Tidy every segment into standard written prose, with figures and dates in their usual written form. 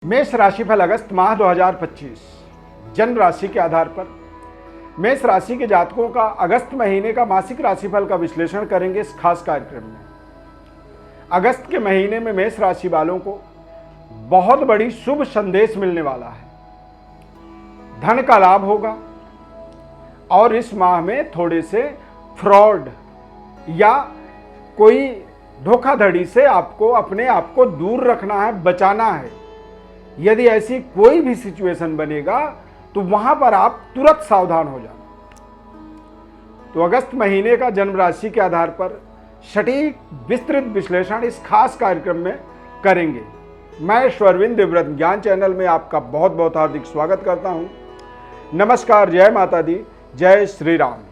मेष राशिफल अगस्त माह 2025 जन्म राशि के आधार पर मेष राशि के जातकों का अगस्त महीने का मासिक राशिफल का विश्लेषण करेंगे इस खास कार्यक्रम में। अगस्त के महीने में मेष राशि वालों को बहुत बड़ी शुभ संदेश मिलने वाला है। धन का लाभ होगा और इस माह में थोड़े से फ्रॉड या कोई धोखाधड़ी से आपको अपने आप को दूर रखना है, बचाना है। यदि ऐसी कोई भी सिचुएशन बनेगा तो वहां पर आप तुरंत सावधान हो जाना। तो अगस्त महीने का जन्म राशि के आधार पर सटीक विस्तृत विश्लेषण इस खास कार्यक्रम में करेंगे। मैं ईश्वरविंद दिव्यव्रत ज्ञान चैनल में आपका बहुत बहुत हार्दिक स्वागत करता हूं। नमस्कार, जय माता दी, जय श्री राम।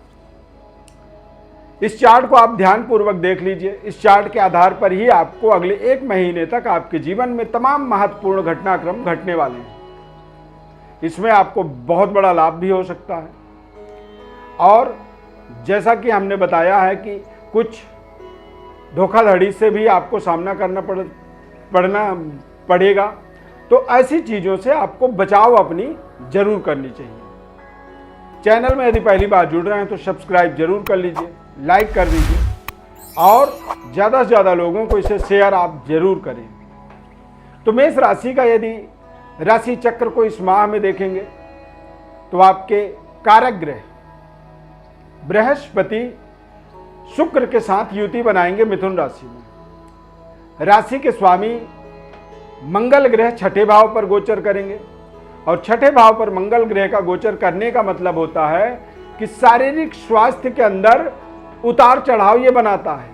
इस चार्ट को आप ध्यानपूर्वक देख लीजिए। इस चार्ट के आधार पर ही आपको अगले एक महीने तक आपके जीवन में तमाम महत्वपूर्ण घटनाक्रम घटने वाले हैं। इसमें आपको बहुत बड़ा लाभ भी हो सकता है और जैसा कि हमने बताया है कि कुछ धोखाधड़ी से भी आपको सामना करना पड़ेगा। तो ऐसी चीज़ों से आपको बचाव अपनी जरूर करनी चाहिए। चैनल में यदि पहली बार जुड़ रहे हैं तो सब्सक्राइब जरूर कर लीजिए, लाइक कर दीजिए और ज़्यादा से ज़्यादा लोगों को इसे शेयर आप जरूर करें। तो मेष राशि का यदि राशि चक्र को इस माह में देखेंगे तो आपके कारक ग्रह बृहस्पति शुक्र के साथ युति बनाएंगे मिथुन राशि में। राशि के स्वामी मंगल ग्रह छठे भाव पर गोचर करेंगे और छठे भाव पर मंगल ग्रह का गोचर करने का मतलब होता है कि शारीरिक स्वास्थ्य के अंदर उतार चढ़ाव ये बनाता है।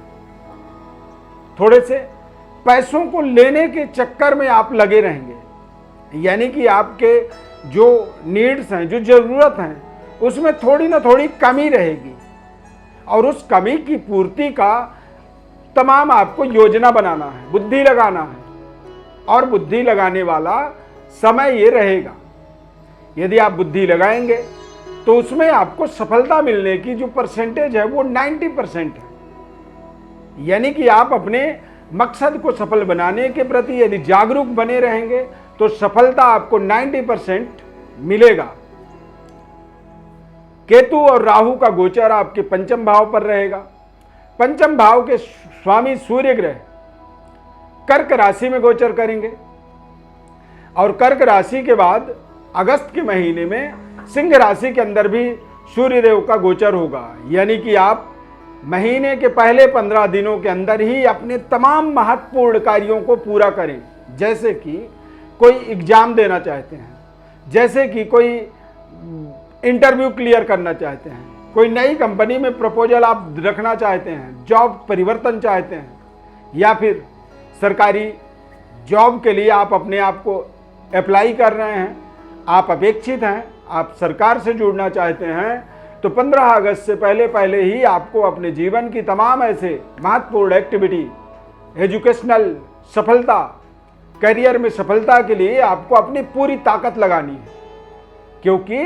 थोड़े से पैसों को लेने के चक्कर में आप लगे रहेंगे, यानी कि आपके जो नीड्स हैं, जो जरूरत हैं, उसमें थोड़ी ना थोड़ी कमी रहेगी और उस कमी की पूर्ति का तमाम आपको योजना बनाना है, बुद्धि लगाना है और बुद्धि लगाने वाला समय ये रहेगा। यदि आप बुद्धि लगाएंगे तो उसमें आपको सफलता मिलने की जो परसेंटेज है वो 90% है। यानी कि आप अपने मकसद को सफल बनाने के प्रति यदि जागरूक बने रहेंगे तो सफलता आपको 90% मिलेगा। केतु और राहु का गोचर आपके पंचम भाव पर रहेगा। पंचम भाव के स्वामी सूर्य ग्रह कर्क राशि में गोचर करेंगे और कर्क राशि के बाद अगस्त के महीने में सिंह राशि के अंदर भी सूर्य देव का गोचर होगा। यानी कि आप महीने के पहले 15 दिनों के अंदर ही अपने तमाम महत्वपूर्ण कार्यों को पूरा करें। जैसे कि कोई एग्जाम देना चाहते हैं, जैसे कि कोई इंटरव्यू क्लियर करना चाहते हैं, कोई नई कंपनी में प्रपोजल आप रखना चाहते हैं, जॉब परिवर्तन चाहते हैं या फिर सरकारी जॉब के लिए आप अपने आप को अप्लाई कर रहे हैं, आप अपेक्षित हैं, आप सरकार से जुड़ना चाहते हैं, तो 15 अगस्त से पहले ही आपको अपने जीवन की तमाम ऐसे महत्वपूर्ण एक्टिविटी, एजुकेशनल सफलता, करियर में सफलता के लिए आपको अपनी पूरी ताकत लगानी है। क्योंकि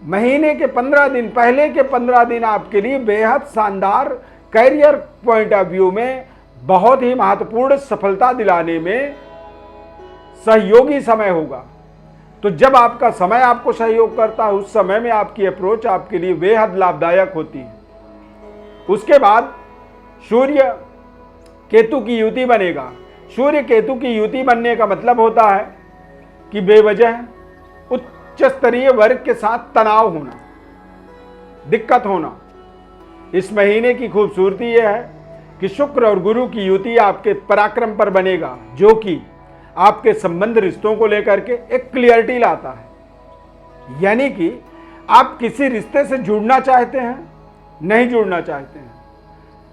महीने के 15 दिन, पहले के 15 दिन आपके लिए बेहद शानदार करियर पॉइंट ऑफ व्यू में बहुत ही महत्वपूर्ण सफलता दिलाने में सहयोगी समय होगा। तो जब आपका समय आपको सहयोग करता है उस समय में आपकी अप्रोच आपके लिए बेहद लाभदायक होती है। उसके बाद सूर्य केतु की युति बनेगा। सूर्य केतु की युति बनने का मतलब होता है कि बेवजह उच्च स्तरीय वर्ग के साथ तनाव होना, दिक्कत होना। इस महीने की खूबसूरती यह है कि शुक्र और गुरु की युति आपके पराक्रम पर बनेगा, जो कि आपके संबंध रिश्तों को लेकर के एक क्लियरिटी लाता है। यानी कि आप किसी रिश्ते से जुड़ना चाहते हैं, नहीं जुड़ना चाहते हैं,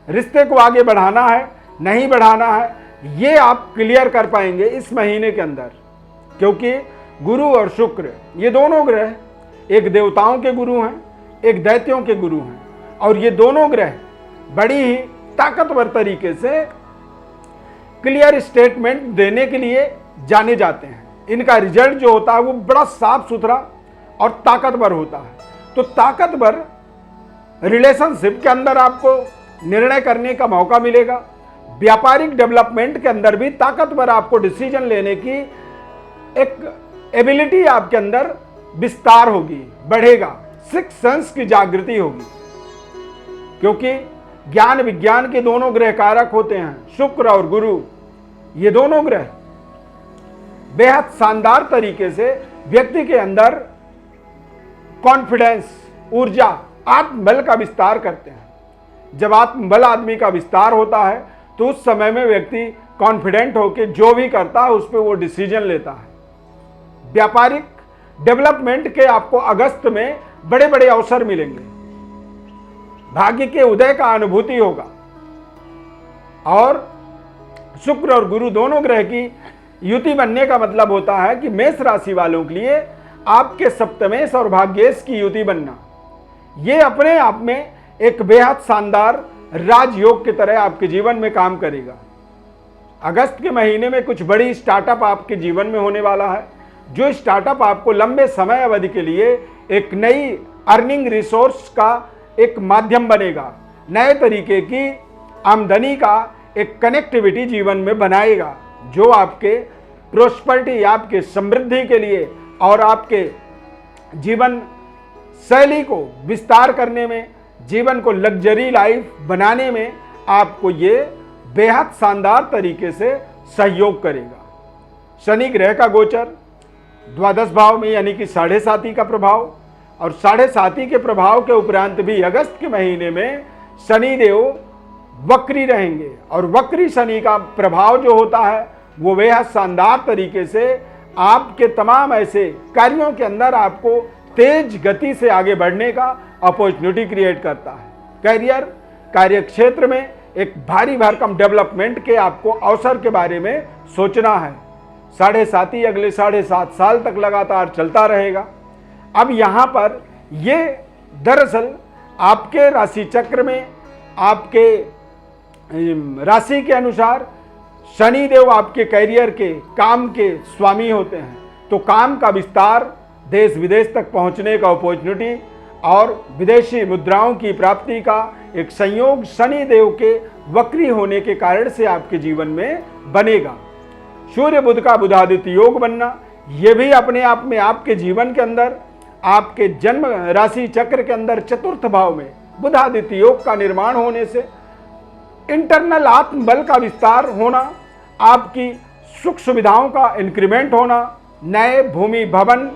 रिश्ते को आगे बढ़ाना है, नहीं बढ़ाना है, ये आप क्लियर कर पाएंगे इस महीने के अंदर। क्योंकि गुरु और शुक्र ये दोनों ग्रह एक देवताओं के गुरु हैं, एक दैत्यों के गुरु हैं और ये दोनों ग्रह बड़ी ही ताकतवर तरीके से क्लियर स्टेटमेंट देने के लिए जाने जाते हैं। इनका रिजल्ट जो होता है वो बड़ा साफ सुथरा और ताकतवर होता है। तो ताकतवर रिलेशनशिप के अंदर आपको निर्णय करने का मौका मिलेगा। व्यापारिक डेवलपमेंट के अंदर भी ताकतवर आपको डिसीजन लेने की एक एबिलिटी आपके अंदर विस्तार होगी, बढ़ेगा, सिक्स सेंस की जागृति होगी, क्योंकि ज्ञान विज्ञान के दोनों ग्रह कारक होते हैं, शुक्र और गुरु। ये दोनों ग्रह बेहद शानदार तरीके से व्यक्ति के अंदर कॉन्फिडेंस, ऊर्जा, आत्मबल का विस्तार करते हैं। जब आत्मबल आदमी का विस्तार होता है तो उस समय में व्यक्ति कॉन्फिडेंट होकर जो भी करता है उस पर वो डिसीजन लेता है। व्यापारिक डेवलपमेंट के आपको अगस्त में बड़े बड़े अवसर मिलेंगे, भाग्य के उदय का अनुभूति होगा। और शुक्र और गुरु दोनों ग्रह की युति बनने का मतलब होता है कि मेष राशि वालों के लिए आपके सप्तमेश और भाग्येश की युति बनना, ये अपने आप में एक बेहद शानदार राजयोग की तरह आपके जीवन में काम करेगा। अगस्त के महीने में कुछ बड़ी स्टार्टअप आपके जीवन में होने वाला है, जो स्टार्टअप आपको लंबे समय अवधि के लिए एक नई अर्निंग रिसोर्स का एक माध्यम बनेगा, नए तरीके की आमदनी का एक कनेक्टिविटी जीवन में बनाएगा, जो आपके प्रोस्पेरिटी, आपके समृद्धि के लिए और आपके जीवन शैली को विस्तार करने में, जीवन को लग्जरी लाइफ बनाने में आपको ये बेहद शानदार तरीके से सहयोग करेगा। शनि ग्रह का गोचर द्वादश भाव में, यानी कि 7.5 का प्रभाव, और 7.5 के प्रभाव के उपरांत भी अगस्त के महीने में शनि देव वक्री रहेंगे। और वक्री शनि का प्रभाव जो होता है वो बेहद शानदार तरीके से आपके तमाम ऐसे कार्यों के अंदर आपको तेज गति से आगे बढ़ने का अपॉर्चुनिटी क्रिएट करता है। करियर, कार्यक्षेत्र में एक भारी भरकम डेवलपमेंट के आपको अवसर के बारे में सोचना है। 7.5 अगले 7.5 साल तक लगातार चलता रहेगा। अब यहाँ पर ये दरअसल आपके राशि चक्र में आपके राशि के अनुसार शनि देव आपके कैरियर के, काम के स्वामी होते हैं, तो काम का विस्तार, देश विदेश तक पहुंचने का अपॉर्चुनिटी और विदेशी मुद्राओं की प्राप्ति का एक संयोग शनि देव के वक्री होने के कारण से आपके जीवन में बनेगा। सूर्य बुध का बुधादित्य योग बनना, ये भी अपने आप में आपके जीवन के अंदर, आपके जन्म राशि चक्र के अंदर चतुर्थ भाव में बुधादित्य योग का निर्माण होने से इंटरनल आत्मबल का विस्तार होना, आपकी सुख सुविधाओं का इंक्रीमेंट होना, नए भूमि भवन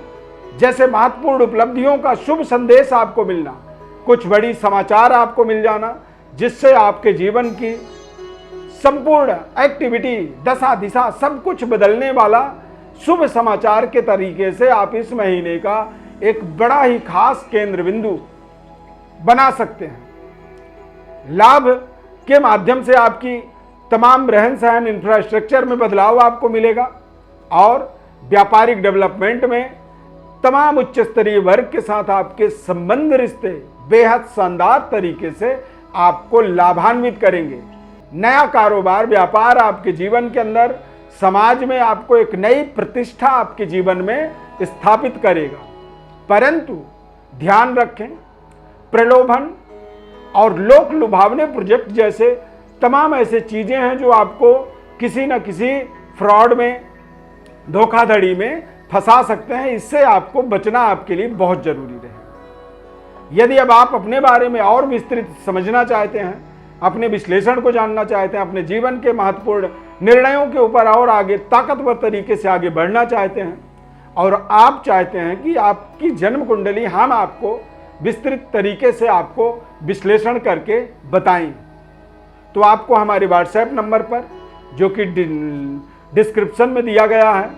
जैसे महत्वपूर्ण उपलब्धियों का शुभ संदेश आपको मिलना, कुछ बड़ी समाचार आपको मिल जाना, जिससे आपके जीवन की संपूर्ण एक्टिविटी, दशा दिशा सब कुछ बदलने वाला शुभ समाचार के तरीके से आप इस महीने का एक बड़ा ही खास केंद्र बिंदु बना सकते हैं। लाभ के माध्यम से आपकी तमाम रहन सहन इंफ्रास्ट्रक्चर में बदलाव आपको मिलेगा और व्यापारिक डेवलपमेंट में तमाम उच्च स्तरीय वर्ग के साथ आपके संबंध, रिश्ते बेहद शानदार तरीके से आपको लाभान्वित करेंगे। नया कारोबार, व्यापार आपके जीवन के अंदर, समाज में आपको एक नई प्रतिष्ठा आपके जीवन में स्थापित करेगा। परंतु ध्यान रखें, प्रलोभन और लोक लुभावने प्रोजेक्ट जैसे तमाम ऐसे चीजें हैं जो आपको किसी न किसी फ्रॉड में, धोखाधड़ी में फंसा सकते हैं। इससे आपको बचना आपके लिए बहुत जरूरी है। यदि अब आप अपने बारे में और विस्तृत समझना चाहते हैं, अपने विश्लेषण को जानना चाहते हैं, अपने जीवन के महत्वपूर्ण निर्णयों के ऊपर और आगे ताकतवर तरीके से आगे बढ़ना चाहते हैं और आप चाहते हैं कि आपकी जन्म कुंडली हम आपको विस्तृत तरीके से आपको विश्लेषण करके बताएं, तो आपको हमारे व्हाट्सएप नंबर पर, जो कि डिस्क्रिप्शन में दिया गया है,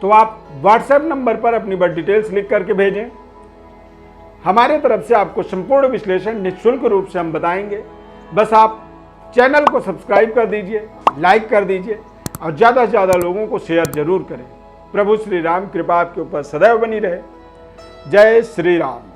तो आप व्हाट्सएप नंबर पर अपनी बर्थ डिटेल्स लिख करके भेजें। हमारे तरफ से आपको संपूर्ण विश्लेषण निःशुल्क रूप से हम बताएंगे। बस आप चैनल को सब्सक्राइब कर दीजिए, लाइक कर दीजिए और ज़्यादा से ज़्यादा लोगों को शेयर जरूर करें। प्रभु श्री राम कृपा आपके ऊपर सदैव बनी रहे। जय श्री राम।